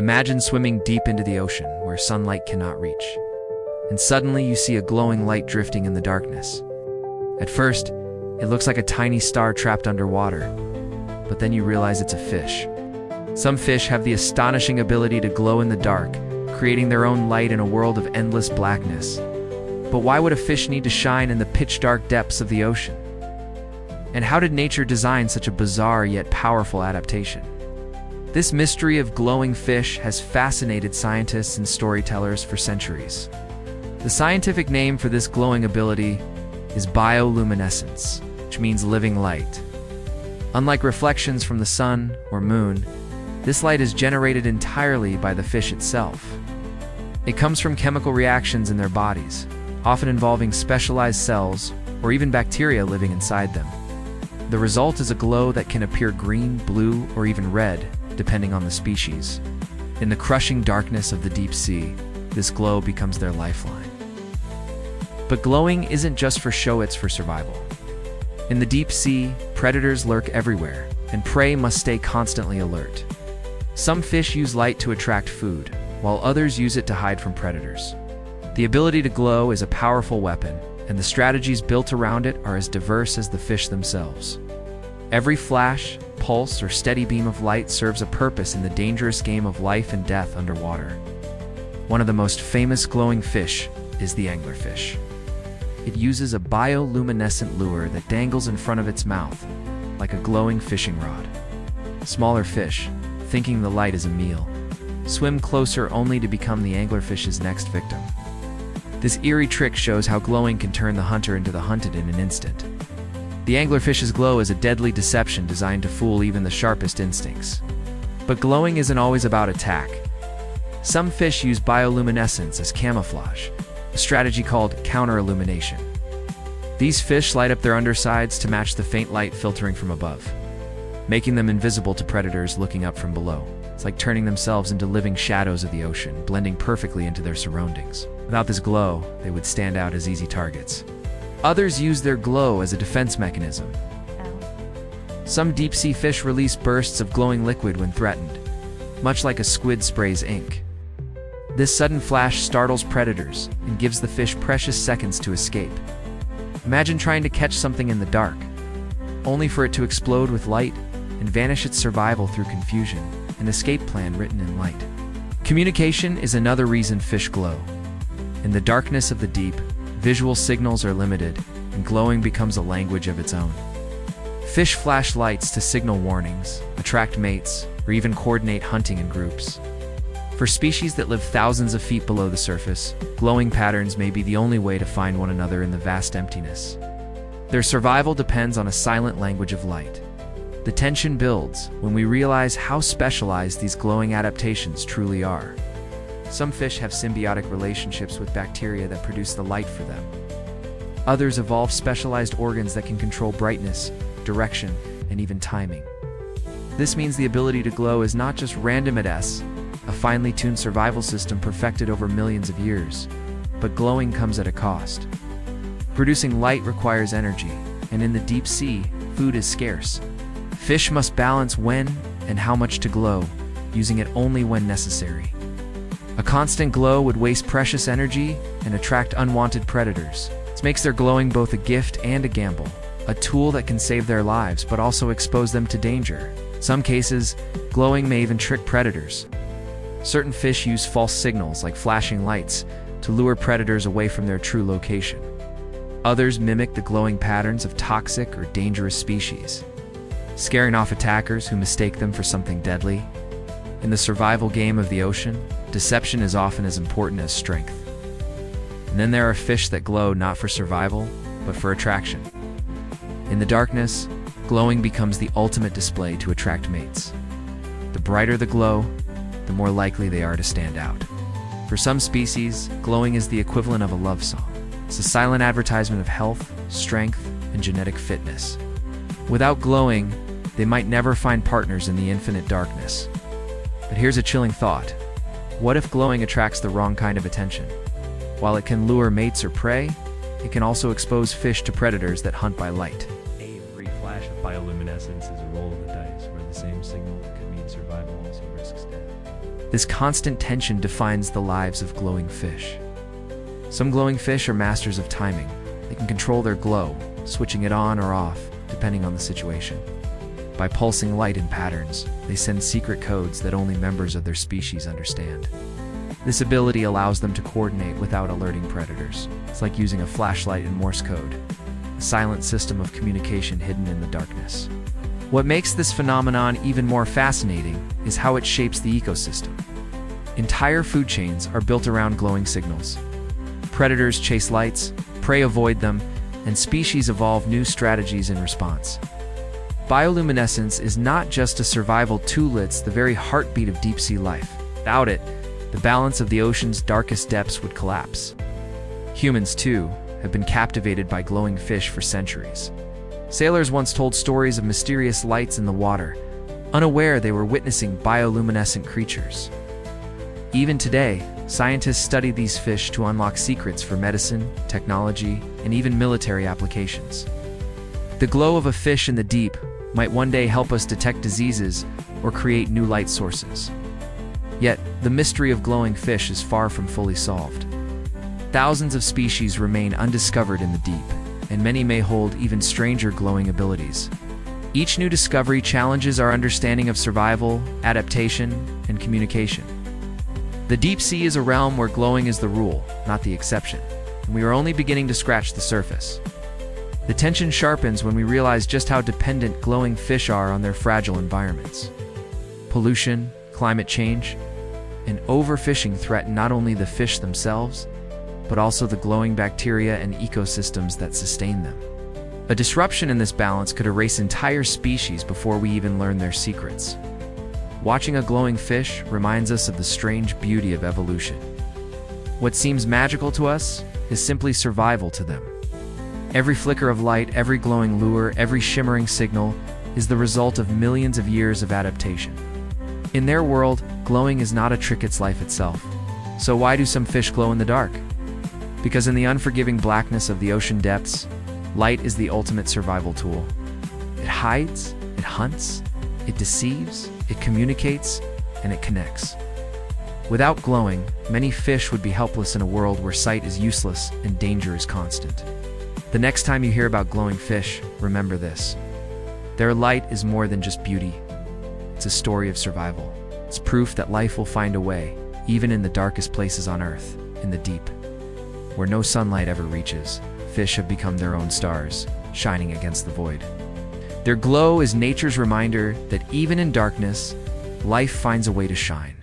Imagine swimming deep into the ocean where sunlight cannot reach. And suddenly you see a glowing light drifting in the darkness. At first, it looks like a tiny star trapped underwater, but then you realize it's a fish. Some fish have the astonishing ability to glow in the dark, creating their own light in a world of endless blackness. But why would a fish need to shine in the pitch-dark depths of the ocean? And how did nature design such a bizarre yet powerful adaptation? This mystery of glowing fish has fascinated scientists and storytellers for centuries. The scientific name for this glowing ability is bioluminescence, which means living light. Unlike reflections from the sun or moon, this light is generated entirely by the fish itself. It comes from chemical reactions in their bodies, often involving specialized cells or even bacteria living inside them. The result is a glow that can appear green, blue, or even red, depending on the species. In the crushing darkness of the deep sea, this glow becomes their lifeline. But glowing isn't just for show, it's for survival. In the deep sea, predators lurk everywhere, and prey must stay constantly alert. Some fish use light to attract food, while others use it to hide from predators. The ability to glow is a powerful weapon, and the strategies built around it are as diverse as the fish themselves. Every flash, pulse, or steady beam of light serves a purpose in the dangerous game of life and death underwater. One of the most famous glowing fish is the anglerfish. It uses a bioluminescent lure that dangles in front of its mouth, like a glowing fishing rod. Smaller fish, thinking the light is a meal, swim closer only to become the anglerfish's next victim. This eerie trick shows how glowing can turn the hunter into the hunted in an instant. The anglerfish's glow is a deadly deception designed to fool even the sharpest instincts. But glowing isn't always about attack. Some fish use bioluminescence as camouflage, a strategy called counter-illumination. These fish light up their undersides to match the faint light filtering from above, making them invisible to predators looking up from below. It's like turning themselves into living shadows of the ocean, blending perfectly into their surroundings. Without this glow, they would stand out as easy targets. Others use their glow as a defense mechanism. Some deep-sea fish release bursts of glowing liquid when threatened, much like a squid sprays ink. This sudden flash startles predators and gives the fish precious seconds to escape. Imagine trying to catch something in the dark, only for it to explode with light and vanish its survival through confusion, an escape plan written in light. Communication is another reason fish glow. In the darkness of the deep, visual signals are limited, and glowing becomes a language of its own. Fish flash lights to signal warnings, attract mates, or even coordinate hunting in groups. For species that live thousands of feet below the surface, glowing patterns may be the only way to find one another in the vast emptiness. Their survival depends on a silent language of light. The tension builds when we realize how specialized these glowing adaptations truly are. Some fish have symbiotic relationships with bacteria that produce the light for them. Others evolve specialized organs that can control brightness, direction, and even timing. This means the ability to glow is not just random at S, a finely tuned survival system perfected over millions of years, but glowing comes at a cost. Producing light requires energy, and in the deep sea, food is scarce. Fish must balance when and how much to glow, using it only when necessary. A constant glow would waste precious energy and attract unwanted predators. This makes their glowing both a gift and a gamble, a tool that can save their lives but also expose them to danger. In some cases, glowing may even trick predators. Certain fish use false signals like flashing lights to lure predators away from their true location. Others mimic the glowing patterns of toxic or dangerous species, scaring off attackers who mistake them for something deadly. In the survival game of the ocean, deception is often as important as strength. And then there are fish that glow not for survival, but for attraction. In the darkness, glowing becomes the ultimate display to attract mates. The brighter the glow, the more likely they are to stand out. For some species, glowing is the equivalent of a love song. It's a silent advertisement of health, strength, and genetic fitness. Without glowing, they might never find partners in the infinite darkness. But here's a chilling thought. What if glowing attracts the wrong kind of attention? While it can lure mates or prey, it can also expose fish to predators that hunt by light. Every flash of bioluminescence is a roll of the dice, where the same signal that could mean survival also risks death. This constant tension defines the lives of glowing fish. Some glowing fish are masters of timing. They can control their glow, switching it on or off, depending on the situation. By pulsing light in patterns, they send secret codes that only members of their species understand. This ability allows them to coordinate without alerting predators. It's like using a flashlight in Morse code, a silent system of communication hidden in the darkness. What makes this phenomenon even more fascinating is how it shapes the ecosystem. Entire food chains are built around glowing signals. Predators chase lights, prey avoid them, and species evolve new strategies in response. Bioluminescence is not just a survival tool, it's the very heartbeat of deep-sea life. Without it, the balance of the ocean's darkest depths would collapse. Humans, too, have been captivated by glowing fish for centuries. Sailors once told stories of mysterious lights in the water, unaware they were witnessing bioluminescent creatures. Even today, scientists study these fish to unlock secrets for medicine, technology, and even military applications. The glow of a fish in the deep might one day help us detect diseases or create new light sources. Yet, the mystery of glowing fish is far from fully solved. Thousands of species remain undiscovered in the deep, and many may hold even stranger glowing abilities. Each new discovery challenges our understanding of survival, adaptation, and communication. The deep sea is a realm where glowing is the rule, not the exception, and we are only beginning to scratch the surface. The tension sharpens when we realize just how dependent glowing fish are on their fragile environments. Pollution, climate change, and overfishing threaten not only the fish themselves, but also the glowing bacteria and ecosystems that sustain them. A disruption in this balance could erase entire species before we even learn their secrets. Watching a glowing fish reminds us of the strange beauty of evolution. What seems magical to us is simply survival to them. Every flicker of light, every glowing lure, every shimmering signal is the result of millions of years of adaptation. In their world, glowing is not a trick, it's life itself. So why do some fish glow in the dark? Because in the unforgiving blackness of the ocean depths, light is the ultimate survival tool. It hides, it hunts, it deceives, it communicates, and it connects. Without glowing, many fish would be helpless in a world where sight is useless and danger is constant. The next time you hear about glowing fish, remember this. Their light is more than just beauty. It's a story of survival. It's proof that life will find a way, even in the darkest places on Earth, in the deep. Where no sunlight ever reaches, fish have become their own stars, shining against the void. Their glow is nature's reminder that even in darkness, life finds a way to shine.